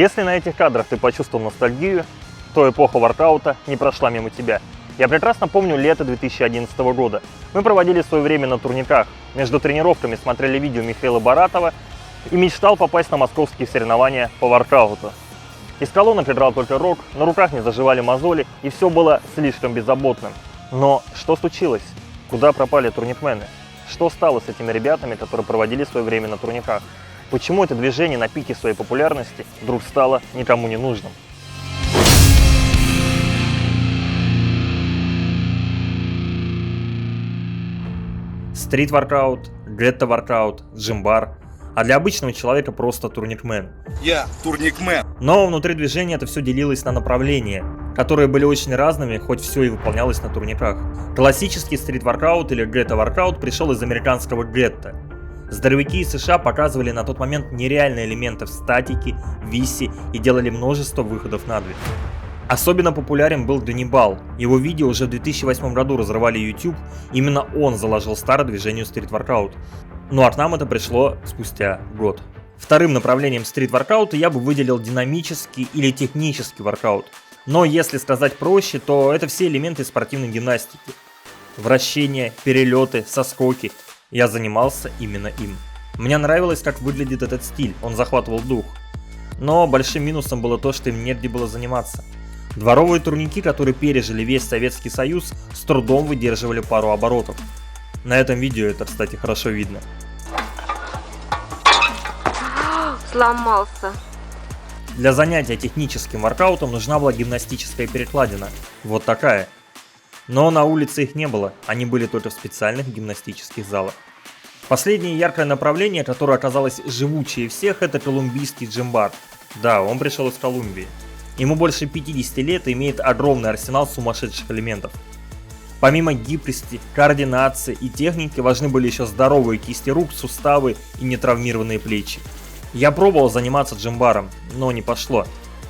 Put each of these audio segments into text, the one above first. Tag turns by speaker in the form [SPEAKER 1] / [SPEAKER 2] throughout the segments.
[SPEAKER 1] Если на этих кадрах ты почувствовал ностальгию, то эпоха воркаута не прошла мимо тебя. Я прекрасно помню лето 2011 года. Мы проводили свое время на турниках. Между тренировками смотрели видео Михаила Баратова и мечтал попасть на московские соревнования по воркауту. Из колонок играл только рок, на руках не заживали мозоли, и все было слишком беззаботным. Но что случилось? Куда пропали турникмены? Что стало с этими ребятами, которые проводили свое время на турниках? Почему это движение на пике своей популярности вдруг стало никому не нужным? Стрит-воркаут, гетто-воркаут, джимбар, а для обычного человека просто турникмен.
[SPEAKER 2] Я турникмен.
[SPEAKER 1] Но внутри движения это все делилось на направления, которые были очень разными, хоть все и выполнялось на турниках. Классический стрит-воркаут или гетто-воркаут пришел из американского гетто. Здоровяки из США показывали на тот момент нереальные элементы в статике, висе и делали множество выходов на двиг. Особенно популярен был Данибал. Его видео уже в 2008 году разрывали YouTube, именно он заложил старт движению стрит-воркаут. Ну а к нам это пришло спустя год. Вторым направлением стрит-воркаута я бы выделил динамический или технический воркаут. Но если сказать проще, то это все элементы спортивной гимнастики. Вращения, перелеты, соскоки. Я занимался именно им. Мне нравилось, как выглядит этот стиль, он захватывал дух. Но большим минусом было то, что им негде было заниматься. Дворовые турники, которые пережили весь Советский Союз, с трудом выдерживали пару оборотов. На этом видео это, кстати, хорошо видно.
[SPEAKER 3] Сломался.
[SPEAKER 1] Для занятия техническим воркаутом нужна была гимнастическая перекладина. Вот такая. Но на улице их не было, они были только в специальных гимнастических залах. Последнее яркое направление, которое оказалось живучее всех, это колумбийский джимбар. Да, он пришел из Колумбии. Ему больше 50 лет и имеет огромный арсенал сумасшедших элементов. Помимо гибкости, координации и техники важны были еще здоровые кисти рук, суставы и нетравмированные плечи. Я пробовал заниматься джимбаром, но не пошло.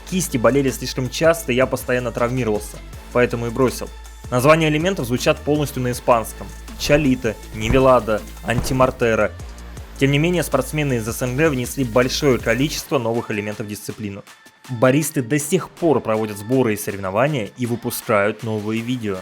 [SPEAKER 1] Кисти болели слишком часто и я постоянно травмировался, поэтому и бросил. Названия элементов звучат полностью на испанском. Чалита, Нивелада, Антимортера. Тем не менее, спортсмены из СНГ внесли большое количество новых элементов в дисциплину. Баристы до сих пор проводят сборы и соревнования и выпускают новые видео.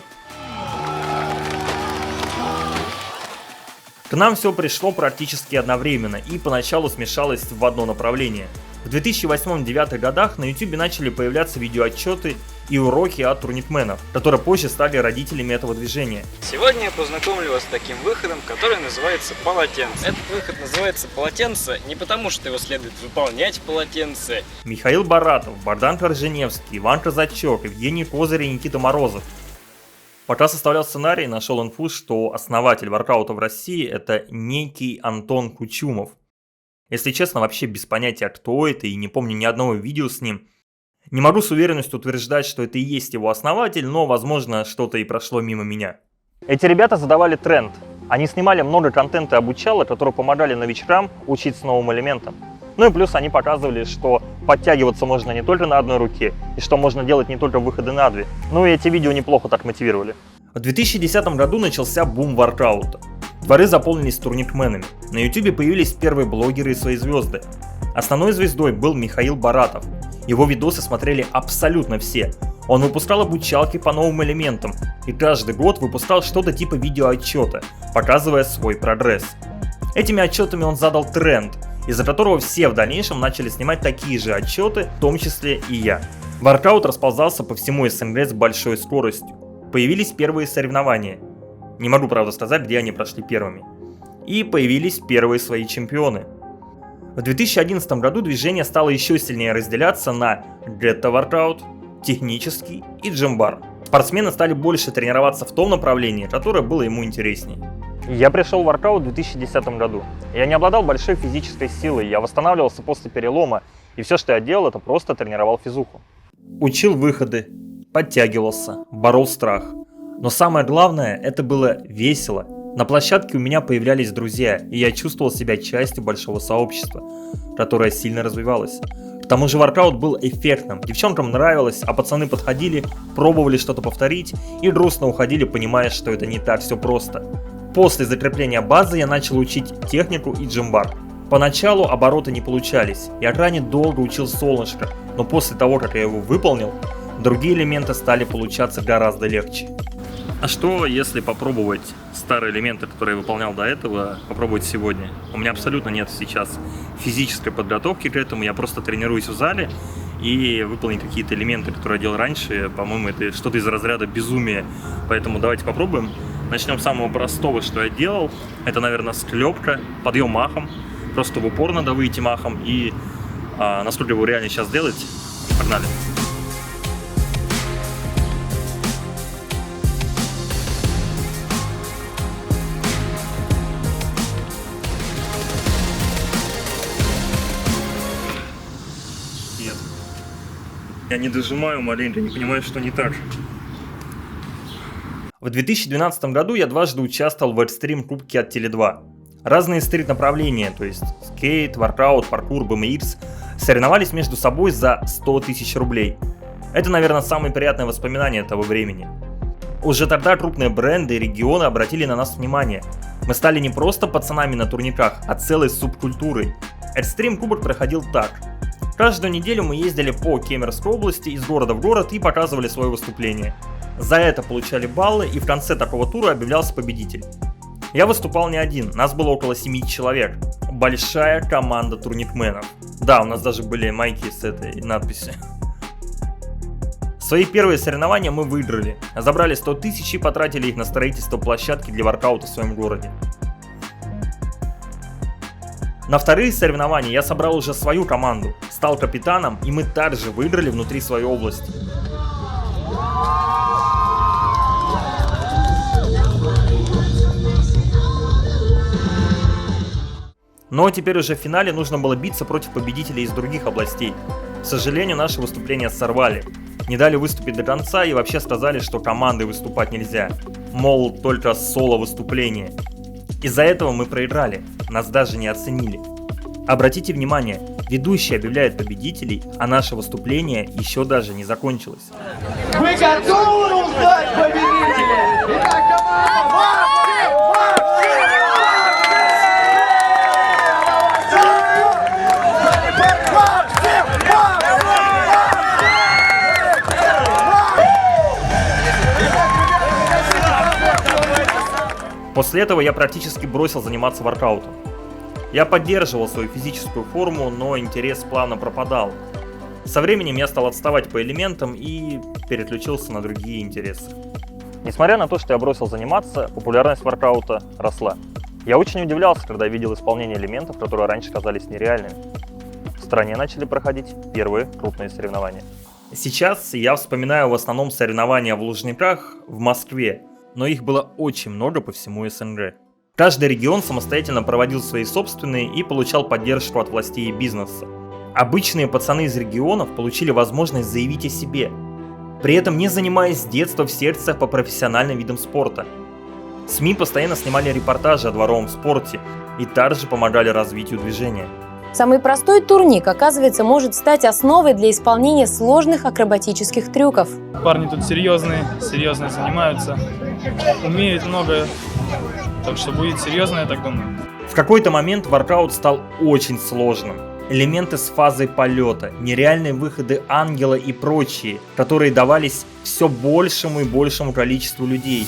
[SPEAKER 1] К нам все пришло практически одновременно и поначалу смешалось в одно направление. В 2008-2009 годах на YouTube начали появляться видеоотчеты и уроки от турникменов, которые позже стали родителями этого движения.
[SPEAKER 4] Сегодня я познакомлю вас с таким выходом, который называется полотенце. Этот выход называется полотенце не потому, что его следует выполнять в полотенце.
[SPEAKER 1] Михаил Баратов, Богдан Корженевский, Иван Казачок, Евгений Козырь и Никита Морозов. Пока составлял сценарий, нашел инфу, что основатель воркаута в России это некий Антон Кучумов. Если честно, вообще без понятия, кто это, и не помню ни одного видео с ним. Не могу с уверенностью утверждать, что это и есть его основатель, но, возможно, что-то и прошло мимо меня. Эти ребята задавали тренд. Они снимали много контента и обучало, которые помогали новичкам учиться новым элементам. Ну и плюс они показывали, что подтягиваться можно не только на одной руке, и что можно делать не только выходы на две. Ну и эти видео неплохо так мотивировали. В 2010 году начался бум воркаута. Дворы заполнились турникменами. На YouTube появились первые блогеры и свои звезды. Основной звездой был Михаил Баратов. Его видосы смотрели абсолютно все. Он выпускал обучалки по новым элементам и каждый год выпускал что-то типа видеоотчета, показывая свой прогресс. Этими отчетами он задал тренд, из-за которого все в дальнейшем начали снимать такие же отчеты, в том числе и я. Воркаут расползался по всему СНГ с большой скоростью. Появились первые соревнования. Не могу, правда, сказать, где они прошли первыми. И появились первые свои чемпионы. В 2011 году движение стало еще сильнее разделяться на гетто-воркаут, технический и джимбар. Спортсмены стали больше тренироваться в том направлении, которое было ему интереснее. Я пришел в воркаут в 2010 году. Я не обладал большой физической силой, я восстанавливался после перелома, и все, что я делал, это просто тренировал физуху. Учил выходы, подтягивался, борол страх. Но самое главное, это было весело. На площадке у меня появлялись друзья, и я чувствовал себя частью большого сообщества, которое сильно развивалось. К тому же воркаут был эффектным, девчонкам нравилось, а пацаны подходили, пробовали что-то повторить и грустно уходили, понимая, что это не так все просто. После закрепления базы я начал учить технику и джимбар. Поначалу обороты не получались, я крайне долго учил солнышко, но после того, как я его выполнил, другие элементы стали получаться гораздо легче. А что, если попробовать старые элементы, которые я выполнял до этого, попробовать сегодня? У меня абсолютно нет сейчас физической подготовки к этому, я просто тренируюсь в зале, и выполнить какие-то элементы, которые я делал раньше, по-моему, это что-то из разряда безумия. Поэтому давайте попробуем. Начнем с самого простого, что я делал. Это, наверное, склепка, подъем махом. Просто в упор надо выйти махом. И насколько его реально сейчас делать, погнали. Нет. Я не дожимаю маленько, не понимаю, что не так. В 2012 году я дважды участвовал в экстрим кубке от Теле2. Разные стрит-направления, то есть скейт, воркаут, паркур, BMX, соревновались между собой за 100 тысяч рублей. Это, наверное, самые приятные воспоминания того времени. Уже тогда крупные бренды и регионы обратили на нас внимание. Мы стали не просто пацанами на турниках, а целой субкультурой. Экстрим кубок проходил так. Каждую неделю мы ездили по Кемеровской области из города в город и показывали свое выступление. За это получали баллы, и в конце такого тура объявлялся победитель. Я выступал не один, нас было около 7 человек. Большая команда турникменов. Да, у нас даже были майки с этой надписью. Свои первые соревнования мы выиграли. Забрали 100 тысяч и потратили их на строительство площадки для воркаута в своем городе. На вторые соревнования я собрал уже свою команду, стал капитаном, и мы также выиграли внутри своей области. Но теперь уже в финале нужно было биться против победителей из других областей. К сожалению, наши выступления сорвали. Не дали выступить до конца и вообще сказали, что командой выступать нельзя. Мол, только соло-выступление. Из-за этого мы проиграли, нас даже не оценили. Обратите внимание, ведущий объявляет победителей, а наше выступление еще даже не закончилось.
[SPEAKER 2] Вы готовы узнать победителя? Итак, команда
[SPEAKER 1] После этого я практически бросил заниматься воркаутом. Я поддерживал свою физическую форму, но интерес плавно пропадал. Со временем я стал отставать по элементам и переключился на другие интересы. Несмотря на то, что я бросил заниматься, популярность воркаута росла. Я очень удивлялся, когда видел исполнение элементов, которые раньше казались нереальными. В стране начали проходить первые крупные соревнования. Сейчас я вспоминаю в основном соревнования в Лужниках в Москве, но их было очень много по всему СНГ. Каждый регион самостоятельно проводил свои собственные и получал поддержку от властей и бизнеса. Обычные пацаны из регионов получили возможность заявить о себе, при этом не занимаясь с детства в секциях по профессиональным видам спорта. СМИ постоянно снимали репортажи о дворовом спорте и также помогали развитию движения.
[SPEAKER 3] Самый простой турник, оказывается, может стать основой для исполнения сложных акробатических трюков.
[SPEAKER 5] Парни тут серьезные занимаются, умеют много, так что будет серьезно, я так думаю.
[SPEAKER 1] В какой-то момент воркаут стал очень сложным. Элементы с фазой полета, нереальные выходы ангела и прочие, которые давались все большему и большему количеству людей.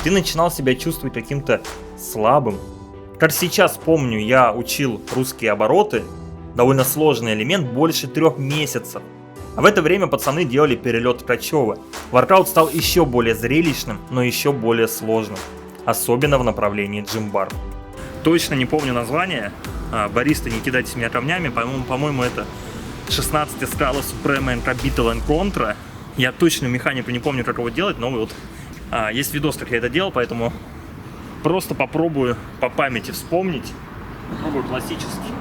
[SPEAKER 1] Ты начинал себя чувствовать каким-то слабым. Как сейчас помню, я учил русские обороты, довольно сложный элемент, больше 3 месяцев. А в это время пацаны делали перелет Ткачева. Воркаут стал еще более зрелищным, но еще более сложным. Особенно в направлении джимбар. Точно не помню название. Баристы, не кидайтесь меня камнями. По-моему, это 16 Scala Suprema Capital Contra. Я точную механику не помню, как его делать, но вот есть видос, как я это делал, поэтому просто попробую по памяти вспомнить. Попробую классический.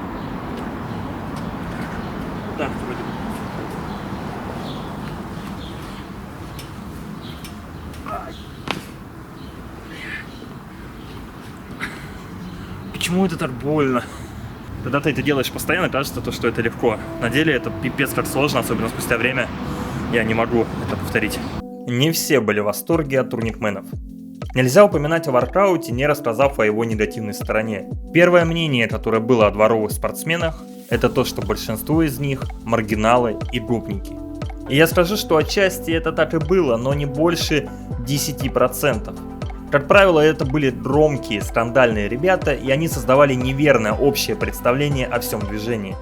[SPEAKER 1] Да, вроде бы. Почему это так больно? Когда ты это делаешь постоянно, кажется, что это легко. На деле это пипец как сложно, особенно спустя время. Я не могу это повторить. Не все были в восторге от турникменов. Нельзя упоминать о воркауте, не рассказав о его негативной стороне. Первое мнение, которое было о дворовых спортсменах, это то, что большинство из них маргиналы и гопники. И я скажу, что отчасти это так и было, но не больше 10%. Как правило, это были громкие, скандальные ребята, и они создавали неверное общее представление о всем движении.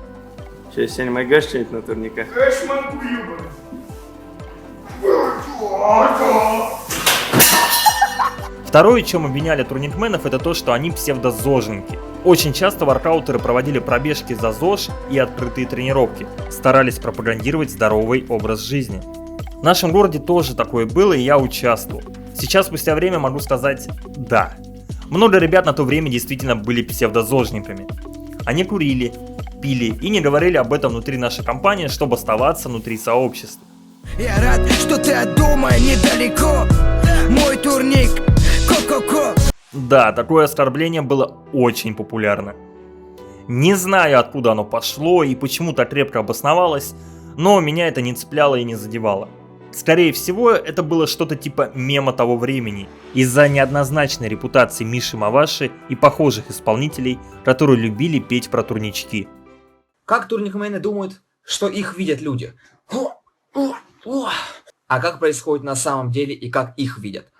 [SPEAKER 6] Че, сегодня могешь что-нибудь на турниках?
[SPEAKER 1] Второе, чем обвиняли турникменов, это то, что они псевдозожники. Очень часто воркаутеры проводили пробежки за ЗОЖ и открытые тренировки, старались пропагандировать здоровый образ жизни. В нашем городе тоже такое было, и я участвовал. Сейчас, спустя время, могу сказать «да». Много ребят на то время действительно были псевдозожниками. Они курили, пили и не говорили об этом внутри нашей компании, чтобы оставаться внутри сообщества.
[SPEAKER 7] Я рад, что ты от дома недалеко. Мой турник, ко-ко-ко.
[SPEAKER 1] Да, такое оскорбление было очень популярно. Не знаю, откуда оно пошло и почему так крепко обосновалось, но меня это не цепляло и не задевало. Скорее всего, это было что-то типа мема того времени, из-за неоднозначной репутации Миши Маваши и похожих исполнителей, которые любили петь про турнички.
[SPEAKER 8] Как турникмены думают, что их видят люди? А как происходит на самом деле и как их видят?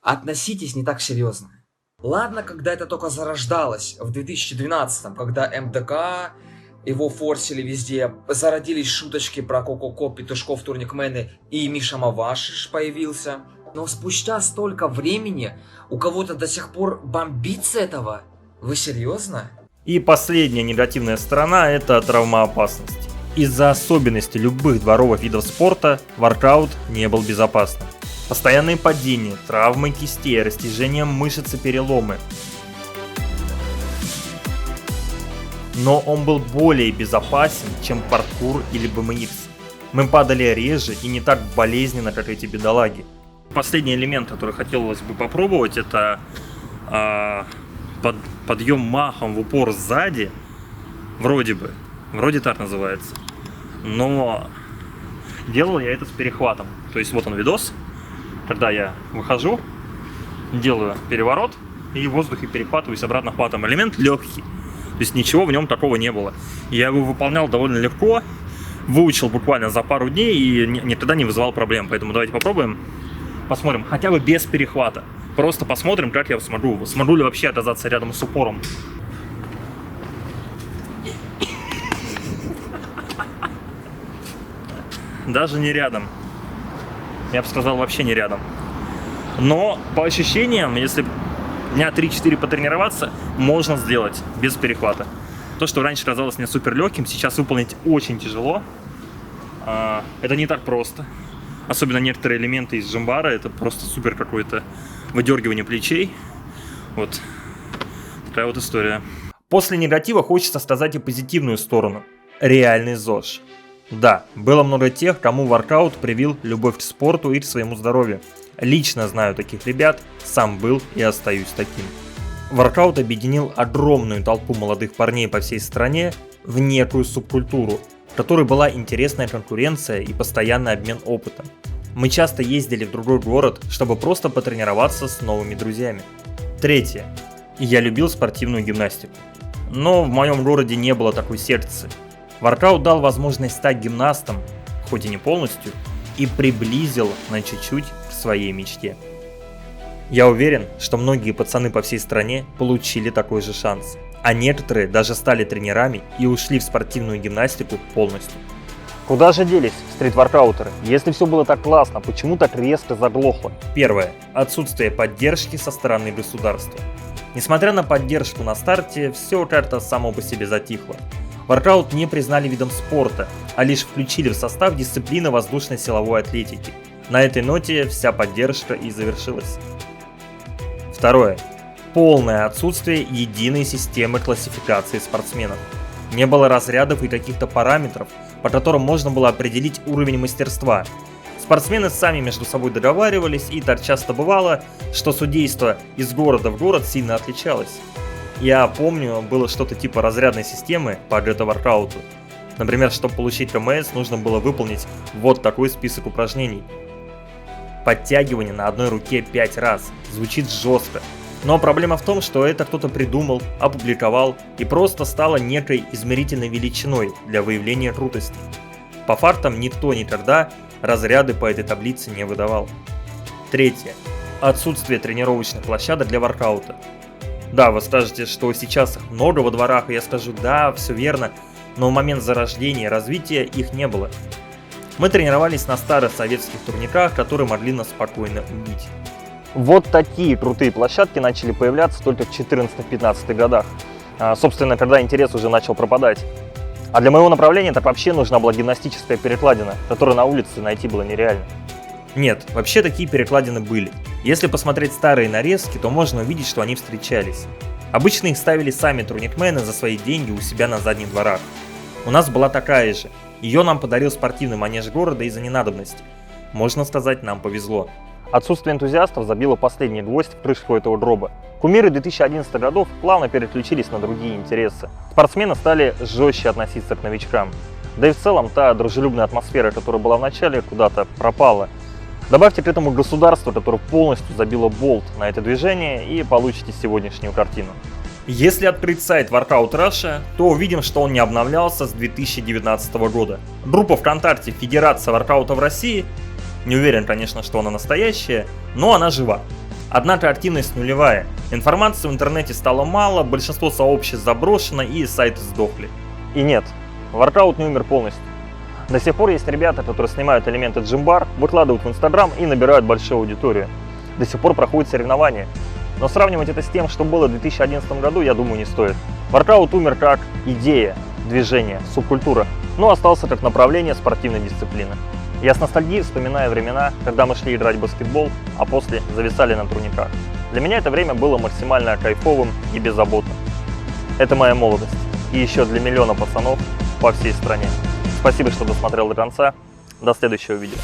[SPEAKER 8] Относитесь не так серьезно. Ладно, когда это только зарождалось, в 2012-м, когда МДК, его форсили везде, зародились шуточки про Ко-Ко-Ко, Петушков, турникмены и Миша Мавашиш появился. Но спустя столько времени у кого-то до сих пор бомбится этого? Вы серьезно?
[SPEAKER 1] И последняя негативная сторона – это травмоопасность. Из-за особенностей любых дворовых видов спорта воркаут не был безопасным. Постоянные падения, травмы кистей, растяжение мышц и переломы. Но он был более безопасен, чем паркур или BMX. Мы падали реже и не так болезненно, как эти бедолаги. Последний элемент, который хотелось бы попробовать, это подъем махом в упор сзади. Вроде так называется. Но делал я это с перехватом. То есть вот он видос, когда я выхожу, делаю переворот и в воздухе перехватываюсь обратно хватом. Элемент легкий. То есть ничего в нем такого не было. Я его выполнял довольно легко, выучил буквально за пару дней и никогда не вызывал проблем. Поэтому давайте попробуем, посмотрим, хотя бы без перехвата. Просто посмотрим, как я смогу. Смогу ли вообще оказаться рядом с упором. Даже не рядом. Я бы сказал, вообще не рядом. Но по ощущениям, если дня 3-4 потренироваться, можно сделать без перехвата. То, что раньше казалось мне супер легким, сейчас выполнить очень тяжело. Это не так просто. Особенно некоторые элементы из джимбара, это просто супер какое-то выдергивание плечей. Вот такая вот история. После негатива хочется сказать и позитивную сторону. Реальный ЗОЖ. Да, было много тех, кому воркаут привил любовь к спорту и к своему здоровью. Лично знаю таких ребят, сам был и остаюсь таким. Воркаут объединил огромную толпу молодых парней по всей стране в некую субкультуру, в которой была интересная конкуренция и постоянный обмен опытом. Мы часто ездили в другой город, чтобы просто потренироваться с новыми друзьями. Третье. Я любил спортивную гимнастику. Но в моем городе не было такой секции. Воркаут дал возможность стать гимнастом, хоть и не полностью, и приблизил на чуть-чуть к своей мечте. Я уверен, что многие пацаны по всей стране получили такой же шанс, а некоторые даже стали тренерами и ушли в спортивную гимнастику полностью. Куда же делись стрит-воркаутеры? Если все было так классно, почему так резко заглохло? Первое. Отсутствие поддержки со стороны государства. Несмотря на поддержку на старте, все как-то само по себе затихло. Воркаут не признали видом спорта, а лишь включили в состав дисциплины воздушно-силовой атлетики. На этой ноте вся поддержка и завершилась. Второе. полное отсутствие единой системы классификации спортсменов. Не было разрядов и каких-то параметров, по которым можно было определить уровень мастерства. Спортсмены сами между собой договаривались, и так часто бывало, что судейство из города в город сильно отличалось. Я помню, было что-то типа разрядной системы по грета-воркауту. Например, чтобы получить КМС, нужно было выполнить вот такой список упражнений. Подтягивание на одной руке 5 раз. Звучит жестко. Но проблема в том, что это кто-то придумал, опубликовал и просто стало некой измерительной величиной для выявления крутости. По фактам никто никогда разряды по этой таблице не выдавал. Третье. Отсутствие тренировочных площадок для воркаута. Да, вы скажете, что сейчас их много во дворах, и я скажу, да, все верно, но в момент зарождения и развития их не было. Мы тренировались на старых советских турниках, которые могли нас спокойно убить. Вот такие крутые площадки начали появляться только в 14-15 годах. Собственно, когда интерес уже начал пропадать. А для моего направления так вообще нужна была гимнастическая перекладина, которую на улице найти было нереально. Нет, вообще такие перекладины были. Если посмотреть старые нарезки, то можно увидеть, что они встречались. Обычно их ставили сами турникмены за свои деньги у себя на задних дворах. У нас была такая же. Ее нам подарил спортивный манеж города из-за ненадобности. Можно сказать, нам повезло. Отсутствие энтузиастов забило последний гвоздь в крышку этого гроба. Кумиры 2011 годов плавно переключились на другие интересы. Спортсмены стали жестче относиться к новичкам. Да и в целом та дружелюбная атмосфера, которая была в начале, куда-то пропала. Добавьте к этому государство, которое полностью забило болт на это движение, и получите сегодняшнюю картину. Если открыть сайт Workout Russia, то увидим, что он не обновлялся с 2019 года. Группа ВКонтакте Федерация воркаута в России, не уверен, конечно, что она настоящая, но она жива. Однако активность нулевая, информации в интернете стало мало, большинство сообществ заброшено и сайты сдохли. И нет, воркаут не умер полностью. До сих пор есть ребята, которые снимают элементы джимбар, выкладывают в Инстаграм и набирают большую аудиторию. До сих пор проходят соревнования. Но сравнивать это с тем, что было в 2011 году, я думаю, не стоит. Воркаут умер как идея, движение, субкультура, но остался как направление спортивной дисциплины. Я с ностальгией вспоминаю времена, когда мы шли играть в баскетбол, а после зависали на турниках. Для меня это время было максимально кайфовым и беззаботным. Это моя молодость. И еще для миллиона пацанов по всей стране. Спасибо, что досмотрел до конца. До следующего видео.